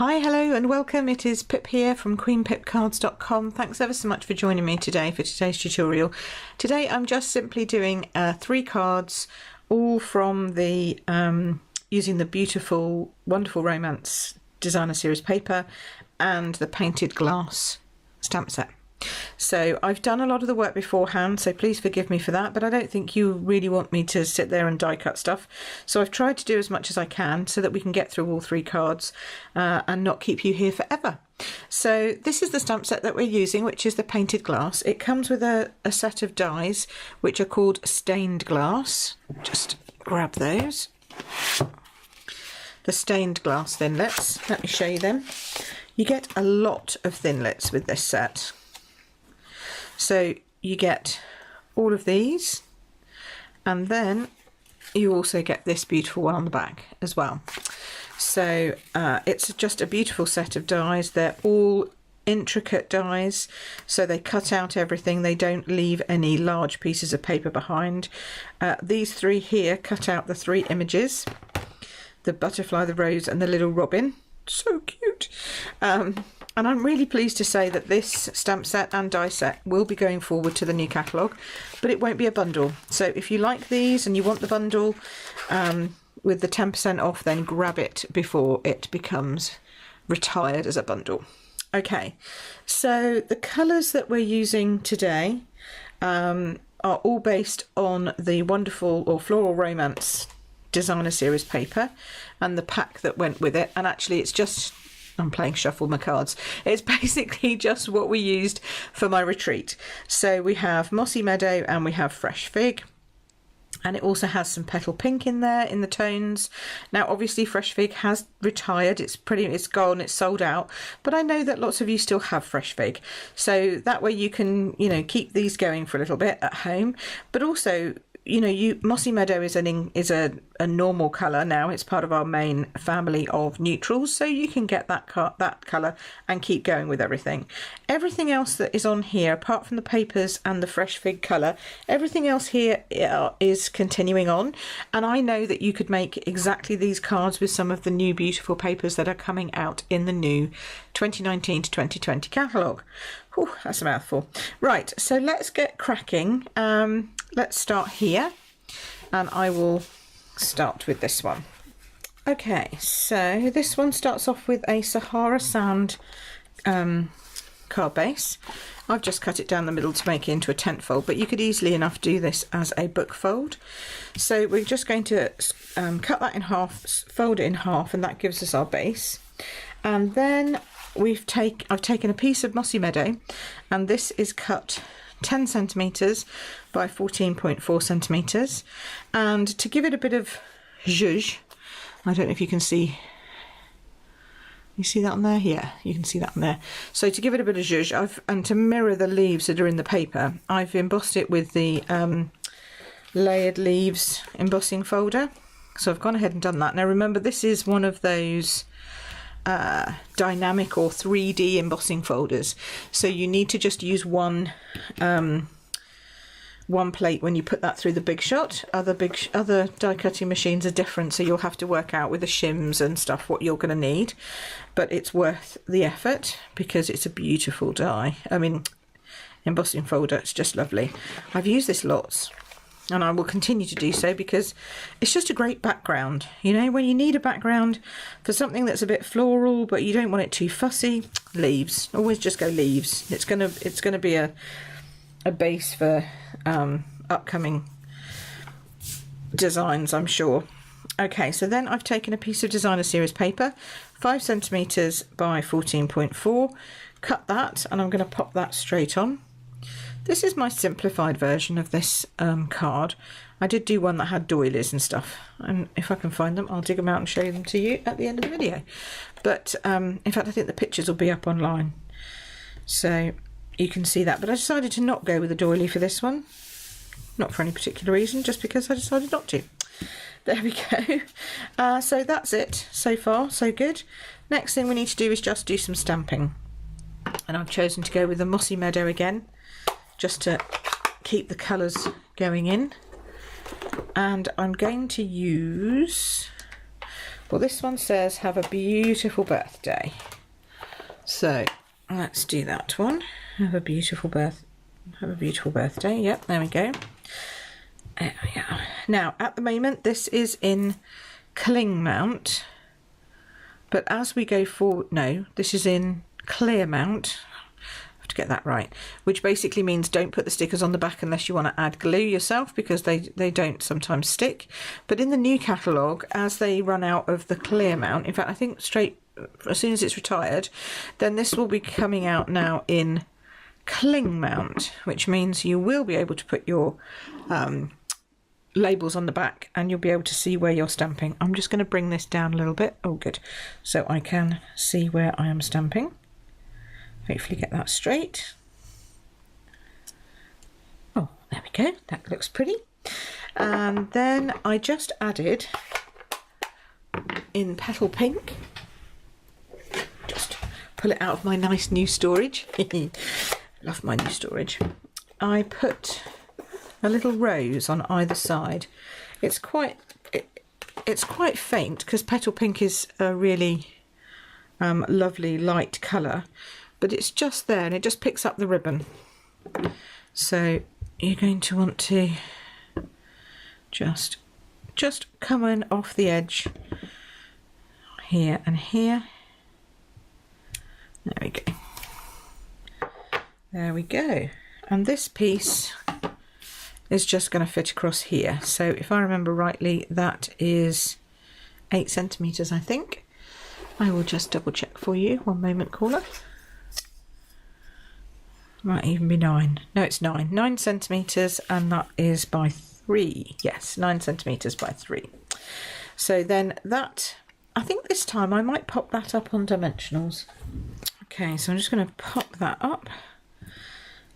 Hi, hello and welcome. It is Pip here from queenpipcards.com. Thanks ever so much for joining me today for today's tutorial. Today I'm just simply doing 3 cards, all from the using the beautiful, wonderful Romance Designer Series paper and the painted glass stamp set. So I've done a lot of the work beforehand, so please forgive me for that, but I don't think you really want me to sit there and die cut stuff. So I've tried to do as much as I can so that we can get through all 3 cards and not keep you here forever. So this is the stamp set that we're using, which is the painted glass. It comes with a set of dies which are called stained glass. Just grab those. The stained glass thinlits. Let me show you them. You get a lot of thinlits with this set. So you get all of these, and then you also get this beautiful one on the back as well. So it's just a beautiful set of dies. They're all intricate dies, so they cut out everything. They don't leave any large pieces of paper behind. These 3 here cut out the 3 images, the butterfly, the rose and the little robin. So cute. And I'm really pleased to say that this stamp set and die set will be going forward to the new catalogue, but it won't be a bundle. So if you like these and you want the bundle with the 10% off, then grab it before it becomes retired as a bundle. Okay, so the colours that we're using today are all based on the wonderful Floral Romance Designer Series paper and the pack that went with it. And actually it's just, I'm playing shuffle my cards, it's basically just what we used for my retreat. So we have Mossy Meadow and we have Fresh Fig, and it also has some Petal Pink in there in the tones. Now obviously Fresh Fig has retired, it's gone, it's sold out, but I know that lots of you still have Fresh Fig, so that way you can, you know, keep these going for a little bit at home. But also, you know, Mossy Meadow is a normal colour now. It's part of our main family of neutrals, so you can get that colour and keep going with everything. Everything else that is on here, apart from the papers and the Fresh Fig colour, everything else here is continuing on. And I know that you could make exactly these cards with some of the new beautiful papers that are coming out in the new 2019 to 2020 catalogue. Whew, that's a mouthful. Right, so let's get cracking. Let's start here, and I will start with this one. Okay, so this one starts off with a Sahara Sand card base. I've just cut it down the middle to make it into a tent fold, but you could easily enough do this as a book fold. So we're just going to cut that in half, fold it in half, and that gives us our base. And then I've taken a piece of Mossy Meadow, and this is cut 10 centimetres by 14.4 centimetres, and to give it a bit of zhuzh, I don't know if you can see, you see that on there? Yeah, you can see that on there. So to give it a bit of zhuzh, and to mirror the leaves that are in the paper, I've embossed it with the layered leaves embossing folder. So I've gone ahead and done that. Now remember, this is one of those dynamic or 3D embossing folders, so you need to just use one plate when you put that through the Big Shot. Other die cutting machines are different, so you'll have to work out with the shims and stuff what you're going to need, but it's worth the effort because it's a beautiful embossing folder. It's just lovely. I've used this lots, and I will continue to do so because it's just a great background. You know, when you need a background for something that's a bit floral but you don't want it too fussy, leaves. Always just go leaves. It's gonna be a base for upcoming designs, I'm sure. Okay, so then I've taken a piece of Designer Series paper, 5 centimetres by 14.4, cut that, and I'm going to pop that straight on. This is my simplified version of this card. I did do one that had doilies and stuff, and if I can find them, I'll dig them out and show them to you at the end of the video. But in fact, I think the pictures will be up online, so you can see that. But I decided to not go with a doily for this one, not for any particular reason, just because I decided not to. There we go. So that's it. So far, so good. Next thing we need to do is just do some stamping, and I've chosen to go with the Mossy Meadow again, just to keep the colours going in. And I'm going to use Well, this one says, have a beautiful birthday. So let's do that one. Have a beautiful birthday. Yep, there we go. There we are. Now, at the moment, this is in cling mount, but as we go forward, no, this is in clear mount. I have to get that right, which basically means don't put the stickers on the back unless you want to add glue yourself, because they don't sometimes stick. But in the new catalogue, as they run out of the clear mount, in fact, I think straight as soon as it's retired, then this will be coming out now in cling mount, which means you will be able to put your labels on the back and you'll be able to see where you're stamping. I'm just going to bring this down a little bit. Oh, good. So I can see where I am stamping. Hopefully get that straight. Oh, there we go. That looks pretty. And then I just added in petal pink. Just pull it out of my nice new storage. Love my new storage. I put a little rose on either side. It's quite faint because petal pink is a really lovely light colour, but it's just there and it just picks up the ribbon. So you're going to want to just come in off the edge here and here. There we go. There we go. And this piece is just going to fit across here. So if I remember rightly, that is 8 centimetres, I think. I will just double check for you. One moment, caller. Might even be 9. No, it's 9. 9 centimetres, and that is by 3. Yes, 9 centimetres by 3. So then that, I think this time I might pop that up on dimensionals. Okay, so I'm just going to pop that up.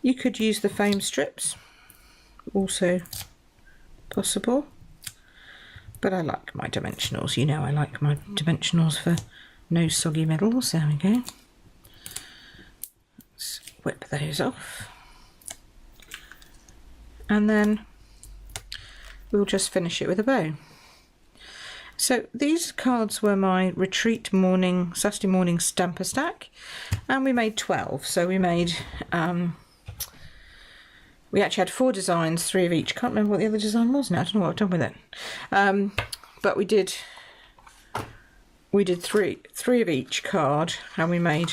You could use the foam strips. Also possible, but I like my dimensionals. You know, I like my dimensionals for no soggy middles. There we go. Let's whip those off, and then we'll just finish it with a bow. So these cards were my retreat morning, Saturday morning stamper stack, and we made 12. So we made we actually had 4 designs, 3 of each. Can't remember what the other design was now. I don't know what I've done with it. But we did 3 of each card, and we made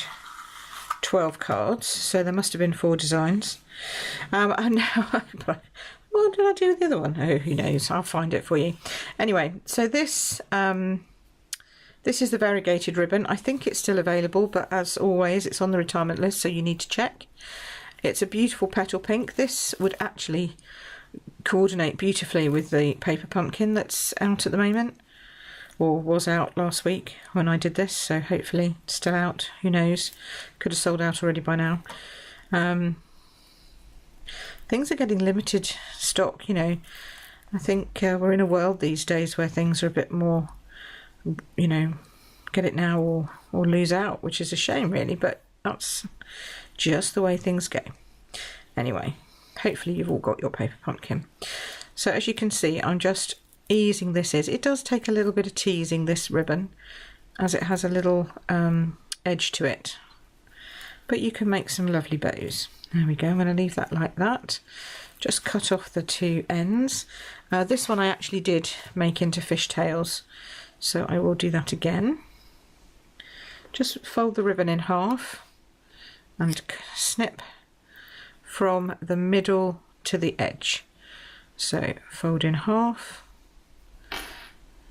12 cards. So there must have been 4 designs. And now, what did I do with the other one? Oh, who knows? I'll find it for you. Anyway, so this is the variegated ribbon. I think it's still available, but as always, it's on the retirement list, so you need to check. It's a beautiful petal pink. This would actually coordinate beautifully with the paper pumpkin that's out at the moment, or was out last week when I did this, so hopefully it's still out. Who knows? Could have sold out already by now. Things are getting limited stock, you know. I think we're in a world these days where things are a bit more, you know, get it now or lose out, which is a shame really, but that's just the way things go. Anyway, hopefully you've all got your paper pumpkin. So as you can see, I'm just easing this in. It does take a little bit of teasing, this ribbon, as it has a little edge to it. But you can make some lovely bows. There we go. I'm going to leave that like that. Just cut off the 2 ends. This one I actually did make into fishtails, so I will do that again. Just fold the ribbon in half and snip from the middle to the edge. So fold in half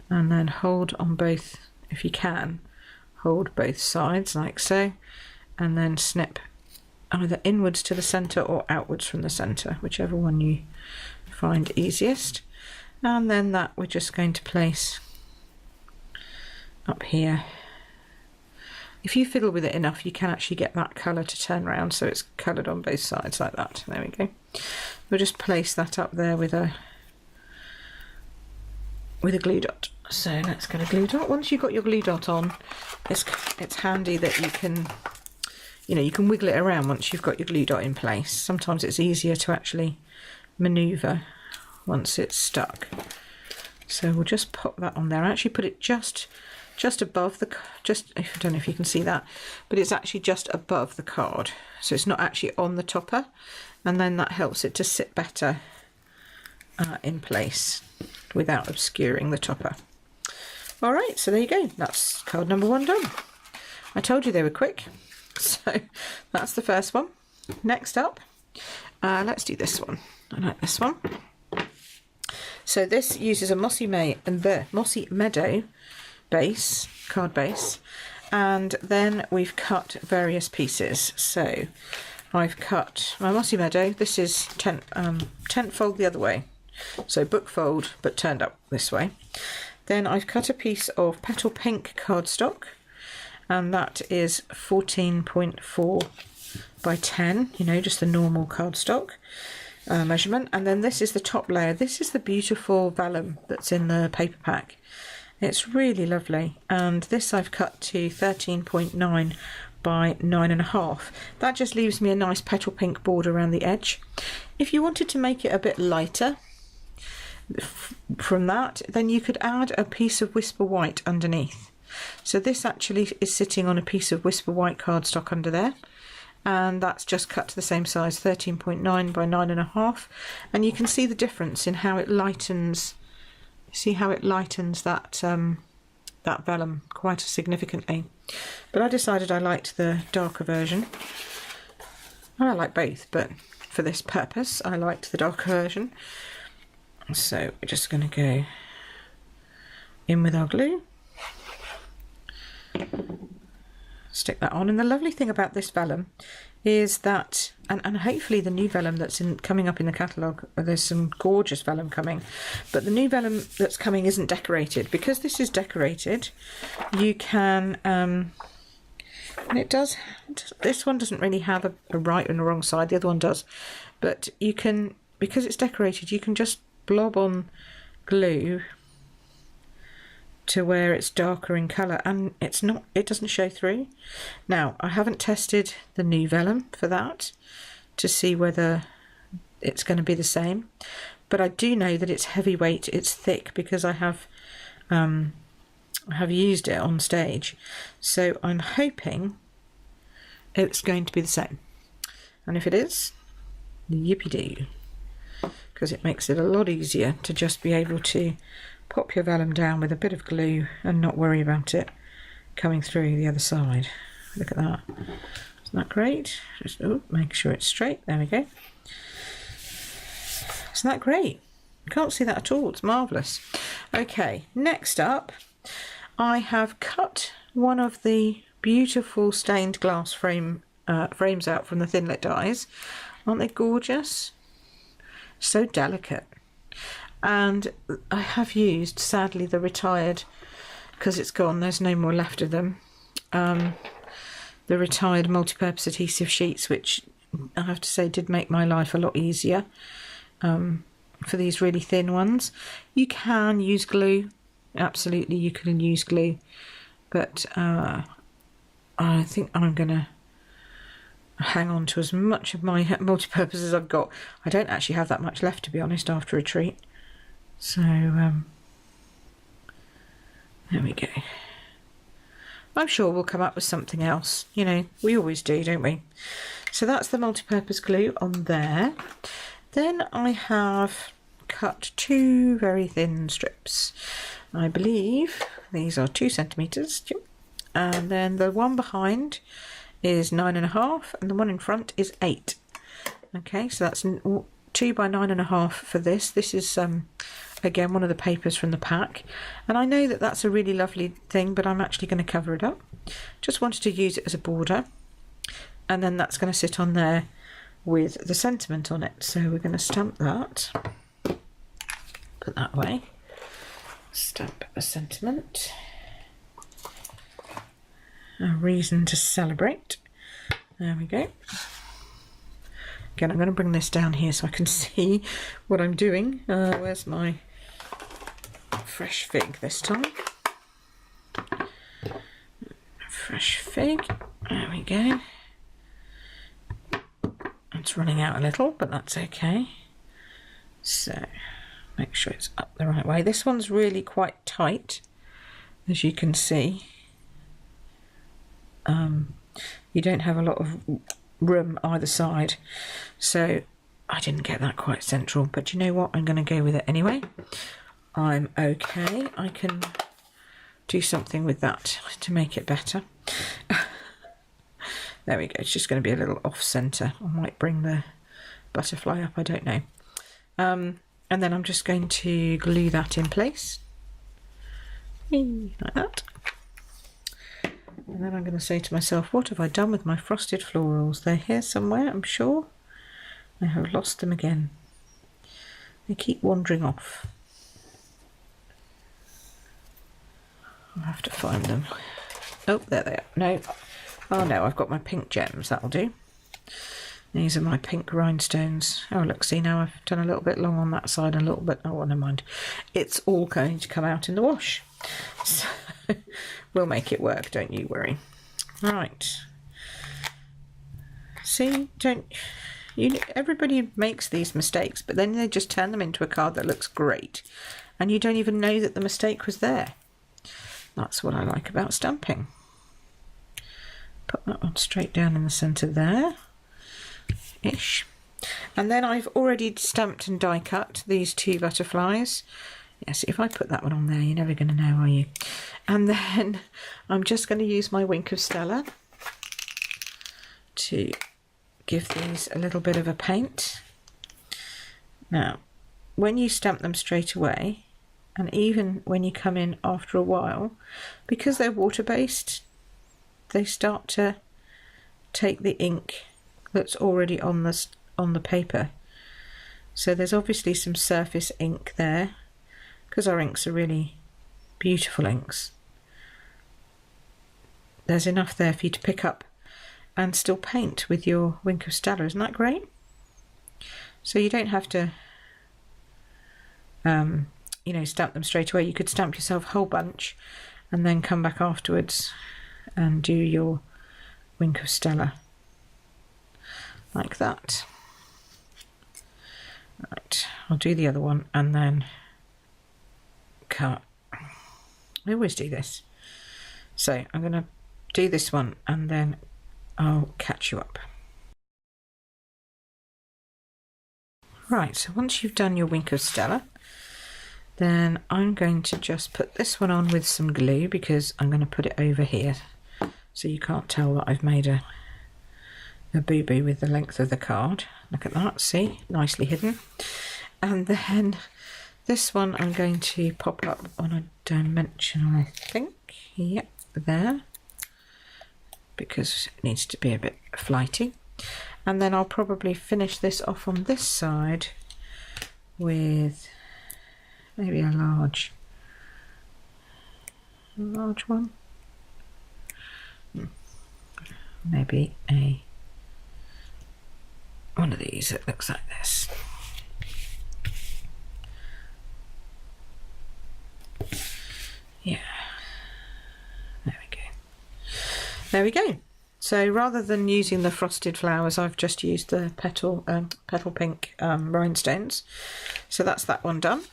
and then hold on both, if you can, hold both sides like so, and then snip either inwards to the centre or outwards from the centre, whichever one you find easiest. And then that we're just going to place up here. If you fiddle with it enough, you can actually get that colour to turn around so it's coloured on both sides like that. There we go. We'll just place that up there with a glue dot. So let's get a glue dot. Once you've got your glue dot on, it's handy that you can, you know, you can wiggle it around once you've got your glue dot in place. Sometimes it's easier to actually manoeuvre once it's stuck. So we'll just pop that on there. I actually put it just just above the, I don't know if you can see that, but it's actually just above the card. So it's not actually on the topper, and then that helps it to sit better in place without obscuring the topper. All right, so there you go. That's card number 1 done. I told you they were quick. So that's the first one. Next up, let's do this one. I like this one. So this uses a Mossy Meadow base, card base, and then we've cut various pieces. So I've cut my Mossy Meadow. This is tent fold the other way, so book fold but turned up this way. Then I've cut a piece of Petal Pink cardstock, and that is 14.4 by 10, you know, just the normal cardstock measurement. And then this is the top layer. This is the beautiful vellum that's in the paper pack. It's really lovely, and this I've cut to 13.9 by 9.5. That just leaves me a nice petal pink border around the edge. If you wanted to make it a bit lighter from that, then you could add a piece of Whisper White underneath. So this actually is sitting on a piece of Whisper White cardstock under there, and that's just cut to the same size, 13.9 by 9.5, and you can see the difference in how it lightens. See how it lightens that that vellum quite significantly. But I decided I liked the darker version. I like both, but for this purpose I liked the darker version. So we're just going to go in with our glue, stick that on. And the lovely thing about this vellum is that, and hopefully the new vellum that's coming up in the catalogue, there's some gorgeous vellum coming, but the new vellum that's coming isn't decorated. Because this is decorated, you can, and it does, this one doesn't really have a right and a wrong side, the other one does, but you can, because it's decorated, you can just blob on glue to where it's darker in colour, and it doesn't show through. Now, I haven't tested the new vellum for that to see whether it's going to be the same, but I do know that it's heavyweight, it's thick, because I have used it on stage, so I'm hoping it's going to be the same. And if it is, yippee-doo, because it makes it a lot easier to just be able to pop your vellum down with a bit of glue and not worry about it coming through the other side. Look at that. Isn't that great? Just make sure it's straight. There we go. Isn't that great? Can't see that at all. It's marvellous. Okay, next up, I have cut one of the beautiful stained glass frames out from the Thinlit dies. Aren't they gorgeous? So delicate. And I have used, sadly, the retired, because it's gone, there's no more left of them, the retired multi-purpose adhesive sheets, which I have to say did make my life a lot easier for these really thin ones. You can use glue, absolutely you can use glue, but I think I'm going to hang on to as much of my multi-purpose as I've got. I don't actually have that much left, to be honest, after a treat. So, there we go. I'm sure we'll come up with something else. You know, we always do, don't we? So that's the multi-purpose glue on there. Then I have cut 2 very thin strips. I believe these are 2 centimetres. And then the one behind is 9.5 and the one in front is 8. Okay, so that's 2 by 9.5 for this. This is again one of the papers from the pack, and I know that that's a really lovely thing, but I'm actually going to cover it up. Just wanted to use it as a border, and then that's going to sit on there with the sentiment on it. So we're going to stamp that, put that away, stamp a sentiment, a reason to celebrate. There we go. Again, I'm going to bring this down here so I can see what I'm doing. Where's my fresh fig this time? Fresh fig. There we go. It's running out a little, but that's okay. So, make sure it's up the right way. This one's really quite tight, as you can see, you don't have a lot of room either side, so I didn't get that quite central, but you know what, I'm going to go with it anyway. I'm okay, I can do something with that to make it better. There we go, it's just going to be a little off centre. I might bring the butterfly up, I don't know. And then I'm just going to glue that in place, like that. And then I'm going to say to myself, what have I done with my frosted florals? They're here somewhere, I'm sure. I have lost them again. They keep wandering off. I'll have to find them. Oh, there they are. No. Oh no, I've got my pink gems, that'll do. These are my pink rhinestones. Oh look, see, now I've done a little bit long on that side, a little bit, oh never mind. It's all going to come out in the wash. So we'll make it work, don't you worry. Right. See, everybody makes these mistakes, but then they just turn them into a card that looks great. And you don't even know that the mistake was there. That's what I like about stamping. Put that one straight down in the centre there. Ish. And then I've already stamped and die cut these two butterflies. Yes, if I put that one on there, you're never going to know, are you? And then I'm just going to use my Wink of Stella to give these a little bit of a paint. Now, when you stamp them straight away, and even when you come in after a while, because they're water-based, they start to take the ink that's already on the paper. So there's obviously some surface ink there, because our inks are really beautiful inks. There's enough there for you to pick up and still paint with your Wink of Stella. Isn't that great? So you don't have to you know, stamp them straight away. You could stamp yourself a whole bunch and then come back afterwards and do your Wink of Stella like that. Right, I'll do the other one and then cut. I always do this. So I'm going to do this one and then I'll catch you up. Right, so once you've done your Wink of Stella, then I'm going to just put this one on with some glue, because I'm going to put it over here so you can't tell that I've made a boo-boo with the length of the card. Look at that, see, nicely hidden. And then this one I'm going to pop up on a dimensional, I think. Yep, there, because it needs to be a bit flighty. And then I'll probably finish this off on this side with maybe a large one. Maybe one of these that looks like this. Yeah, there we go. There we go. So rather than using the frosted flowers, I've just used the petal pink rhinestones. So that's that one done.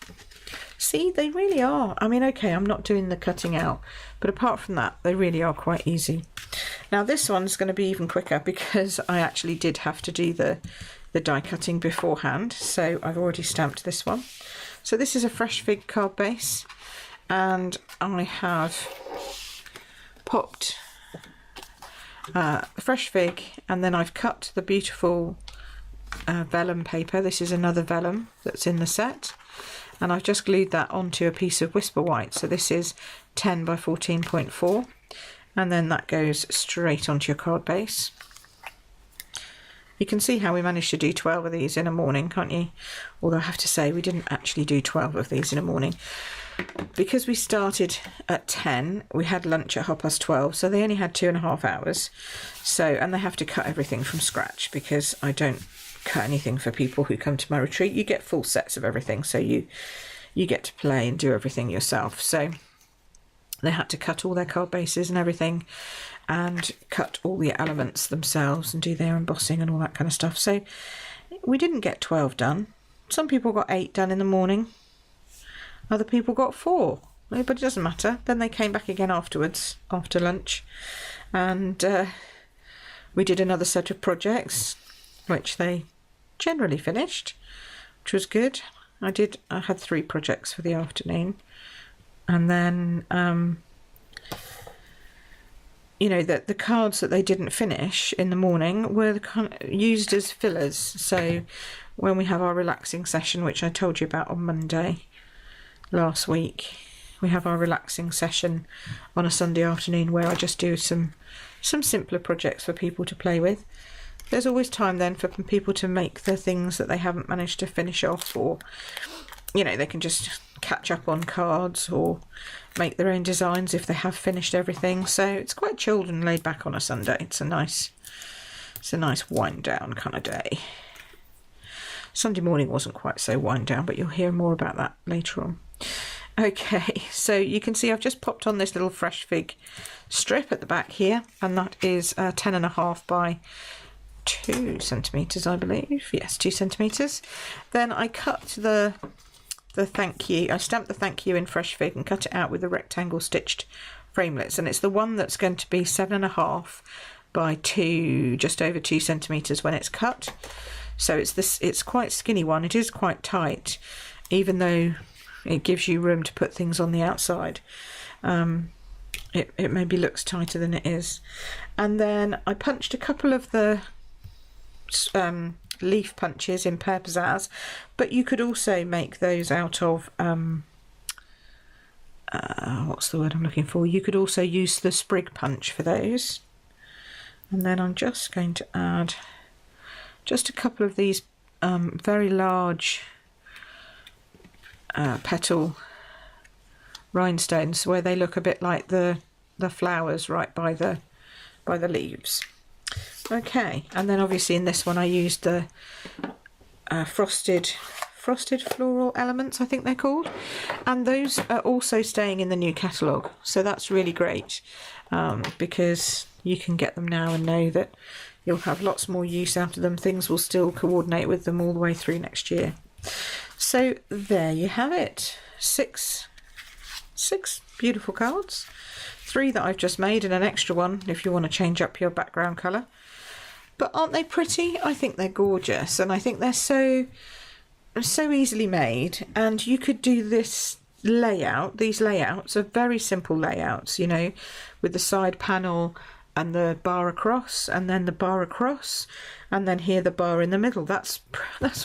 See, they really are. I mean, okay, I'm not doing the cutting out, but apart from that, they really are quite easy. Now this one's going to be even quicker because I actually did have to do the die cutting beforehand. So I've already stamped this one. So this is a fresh fig card base, and I have popped fresh fig, and then I've cut the beautiful vellum paper. This is another vellum that's in the set, and I've just glued that onto a piece of Whisper White. So this is 10 by 14.4, and then that goes straight onto your card base. You can see how we managed to do 12 of these in a morning, can't you? Although I have to say we didn't actually do 12 of these in a morning. Because we started at 10, we had lunch at 12:30, so they only had 2.5 hours. So, and they have to cut everything from scratch because I don't cut anything for people who come to my retreat. You get full sets of everything, so you get to play and do everything yourself. So they had to cut all their card bases and everything, and cut all the elements themselves and do their embossing and all that kind of stuff. So we didn't get 12 done. Some people got 8 done in the morning. Other people got 4. but it doesn't matter. Then they came back again afterwards, after lunch, and we did another set of projects, which they generally finished, which was good. I had 3 projects for the afternoon, and then you know, that the cards that they didn't finish in the morning were used as fillers. So when we have our relaxing session, which I told you about on Monday last week, we have our relaxing session on a Sunday afternoon where I just do some simpler projects for people to play with. There's always time then for people to make the things that they haven't managed to finish off, or, you know, they can just catch up on cards or make their own designs if they have finished everything. So it's quite chilled and laid back on a Sunday. It's a nice wind down kind of day. Sunday morning wasn't quite so wind down, but you'll hear more about that later on. Okay, so you can see I've just popped on this little fresh fig strip at the back here, and that is 10.5 by 2 centimetres, I believe. Yes, 2 centimetres. Then I cut the thank you. I stamped the thank you in fresh fig and cut it out with the rectangle stitched framelits, and it's the one that's going to be 7.5 by 2, just over 2 centimetres when it's cut. So it's quite skinny one. It is quite tight, even though it gives you room to put things on the outside. It maybe looks tighter than it is. And then I punched a couple of the leaf punches in Pear Pizzazz, but you could also make those out of what's the word I'm looking for? You could also use the sprig punch for those. And then I'm just going to add just a couple of these very large petal rhinestones, where they look a bit like the flowers right by the leaves. Okay, and then obviously in this one I used the frosted floral elements, I think they're called, and those are also staying in the new catalogue, so that's really great, because you can get them now and know that you'll have lots more use out of them. Things will still coordinate with them all the way through next year. So there you have it. Six beautiful cards. 3 that I've just made and an extra one if you want to change up your background colour. But aren't they pretty? I think they're gorgeous, and I think they're so easily made. And you could do this layout. These layouts are very simple layouts, you know, with the side panel and the bar across, and then the bar across, and then here the bar in the middle. That's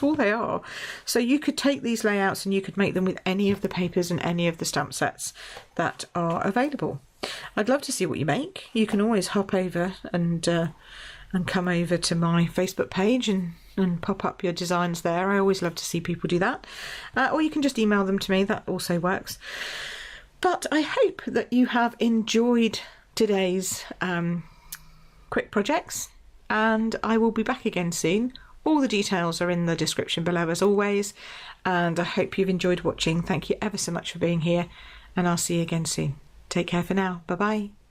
all they are. So you could take these layouts and you could make them with any of the papers and any of the stamp sets that are available. I'd love to see what you make. You can always hop over and come over to my Facebook page and pop up your designs there. I always love to see people do that. Or you can just email them to me. That also works. But I hope that you have enjoyed today's quick projects, and I will be back again soon. All the details are in the description below as always, and I hope you've enjoyed watching. Thank you ever so much for being here, and I'll see you again soon. Take care for now. Bye bye.